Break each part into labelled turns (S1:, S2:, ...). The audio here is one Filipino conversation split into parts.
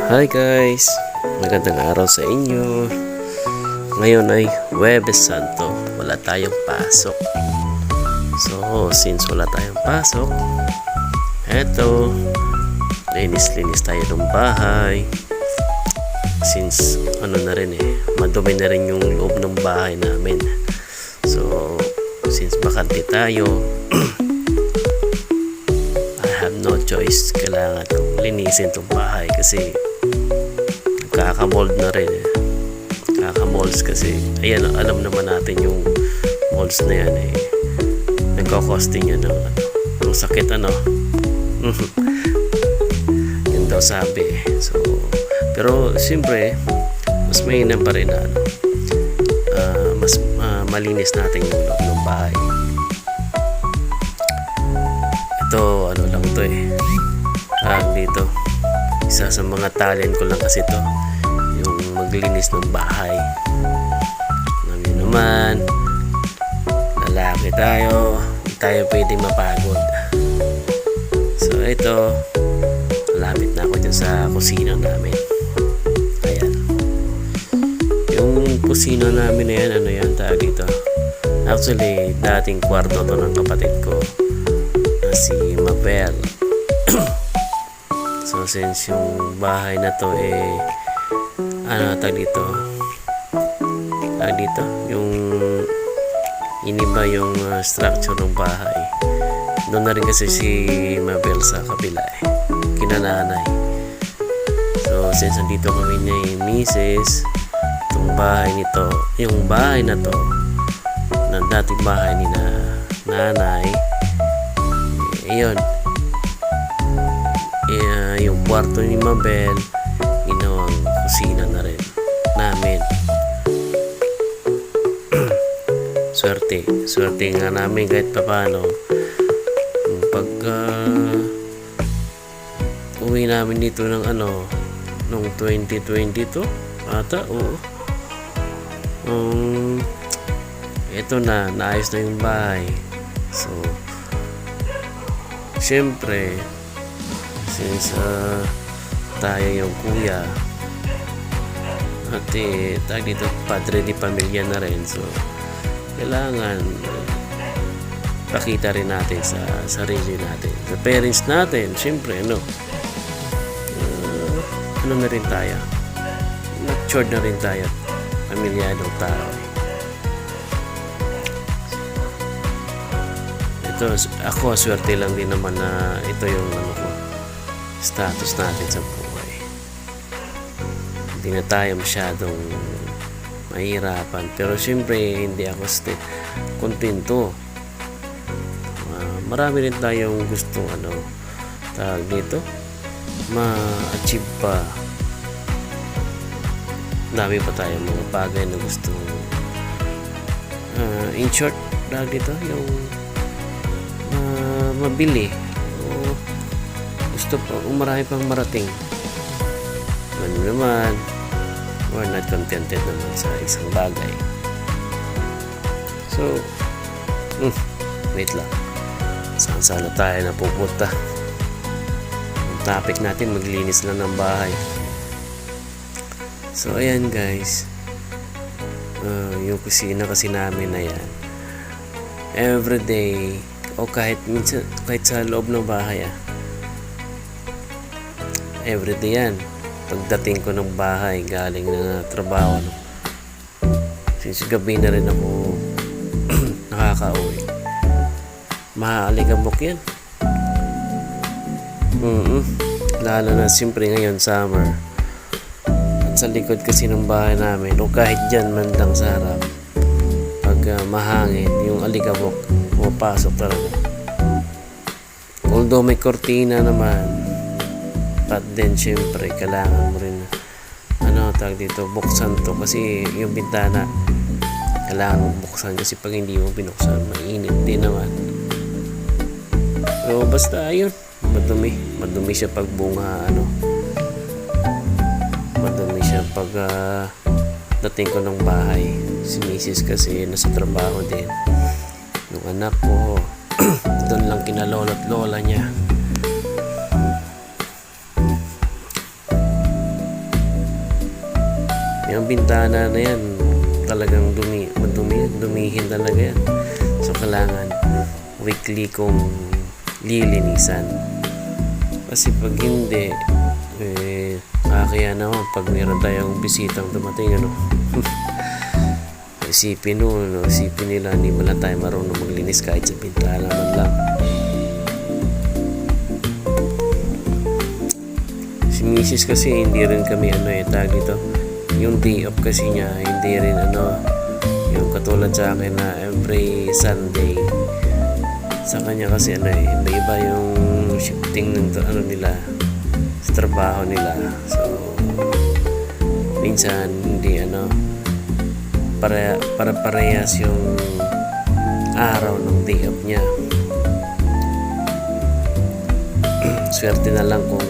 S1: Hi guys! Magandang araw sa inyo. Ngayon ay Huwebes Santo. Wala tayong pasok. So, since wala tayong pasok, eto, linis-linis tayo ng bahay. Since, na rin madumi na rin yung loob ng bahay namin. So, since bakante tayo, I have no choice. Kailangan kong linisin itong bahay kasi kaka-mold na rin kaka-molds kasi ayan, alam naman natin yung molds na yan nagkakosting yan ng sakit yun daw sabi so pero siyempre mas mainam pa rin na mas malinis natin yung loob ng bahay. Ito lang to dito isa sa mga talent ko lang kasi to yung maglinis ng bahay. Alam nyo naman, lalaki tayo, hindi tayo pwedeng mapagod. So ito, malapit na ako dyan sa kusina namin. Ayan, yung kusina namin na yan, tawag dito, actually dating kwarto to ng kapatid ko na si Mabel. So since yung bahay na to tag dito yung iniba yung structure ng bahay. Doon na rin kasi si Mabel sa kabila kinananay. So since andito kami ni Mrs. Itong bahay nito, yung bahay na to na dating bahay ni nanay, yun, yung kwarto ni Mabel ginawang kusina na rin namin. swerte nga namin kahit paano pag uwi namin dito ng nung 2022 ata ito na naayos na yung bahay. So syempre since tayo yung kuya at tayo dito padre di pamilya na rin, so kailangan pakita rin natin sa sarili natin, sa parents natin, syempre na rin tayo, matured na rin tayo, pamilyadong tao. Ito, ako swerte lang din naman na ito yung status natin sa buhay. Hindi na tayo masyadong mahirapan, pero syempre hindi ako kontento. Marami rin tayong gustong tawag dito ma-achieve pa. Dami pa tayong mga bagay na gustong in short tawag dito yung mabili o gusto pa marami pang marating. Naman we're not contented naman sa isang bagay. So wait lang, saan sana tayo napupunta? Ang topic natin maglinis lang ng bahay. So ayan guys, yung kusina kasi namin na yan everyday o kahit minsan kahit sa loob ng bahay everyday yan. Pagdating ko ng bahay galing na trabaho since gabi na rin ako nakaka-uwi, mahaaligabok yan. Lalo na siyempre ngayon summer at sa likod kasi ng bahay namin o kahit dyan man lang sa harap, pag mahangin yung aligabok pumapasok talaga. Although may kortina naman, but then syempre kailangan mo rin tawag dito buksan to kasi yung bintana kailangan mo buksan kasi pag hindi mo binuksan mainit din naman. Pero basta ayun, madumi siya pag bunga madumi siya pag dating ko ng bahay. Si Mrs. kasi nasa trabaho din, yung anak ko doon lang kinalolo't lola niya. Yung bintana na yan, talagang dumihin talaga yan. So, kailangan weekly kong lilinisan. Kasi pag hindi, kaya naman pag meron tayong bisitang dumating, isipin nila hindi mo lang tayo marunong maglinis kahit sa bintana man lang. Si Mrs. kasi hindi rin kami tag dito. Yung day off kasi niya, hindi rin yung katulad sa akin na every Sunday. Sa kanya kasi iba yung shifting ng nila sa trabaho nila. So minsan hindi para parehas yung araw ng day off niya. Swerte na lang kung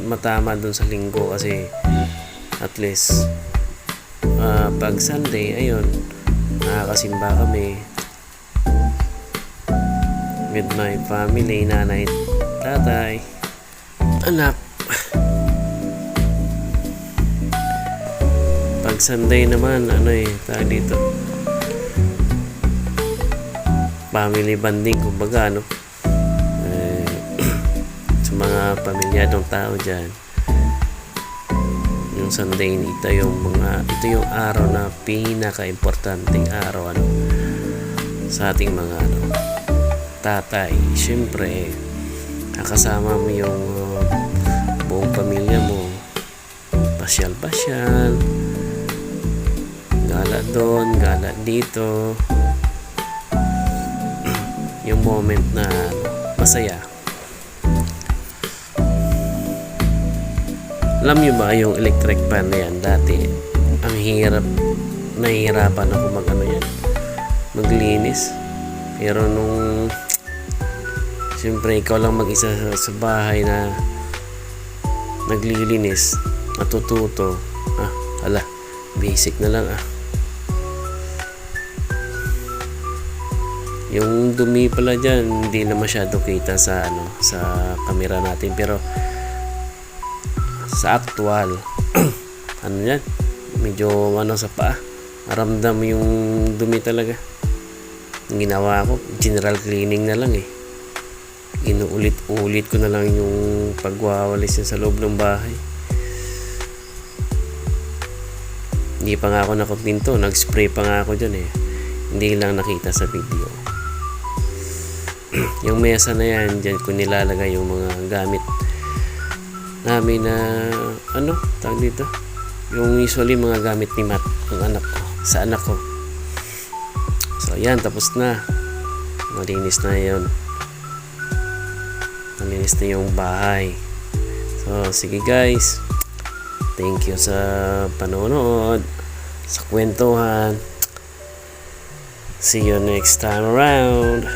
S1: matama dun sa linggo kasi at least pag Sunday ayun nakakasimba kami with my family, nanay, tatay, anak. Pag Sunday naman tawag dito family bonding kumbaga sa mga pamilyadong tao dyan. Yung Sunday ito yung araw na pinaka-importanting araw sa ating mga tatay. Siyempre kakasama mo yung buong pamilya mo, pasyal-pasyal, gala doon, gala dito, yung moment na masaya. Alam nyo ba yung electric fan na yan dati? Ang nahihirapan ako maglinis. Pero nung siyempre ikaw lang mag-isa sa bahay na naglilinis, natututo. Basic na lang Yung dumi pala dyan, hindi na masyado kita sa camera natin. Pero sa actual yan, medyo sa paa, maramdam yung dumi talaga. Ang ginawa ko, general cleaning na lang inuulit-ulit ko na lang yung pagwawalis sa loob ng bahay. Hindi pa nga ako nakumpinto, nag-spray pa nga ako dyan hindi lang nakita sa video. Yung mesa na yan, dyan ko nilalagay yung mga gamit namin na tawag dito, yung usually mga gamit ni Matt, yung anak ko, sa anak ko. So yan, tapos na, malinis na yun, malinis na yung bahay. So sige guys, thank you sa panonood, sa kwentuhan. See you next time around.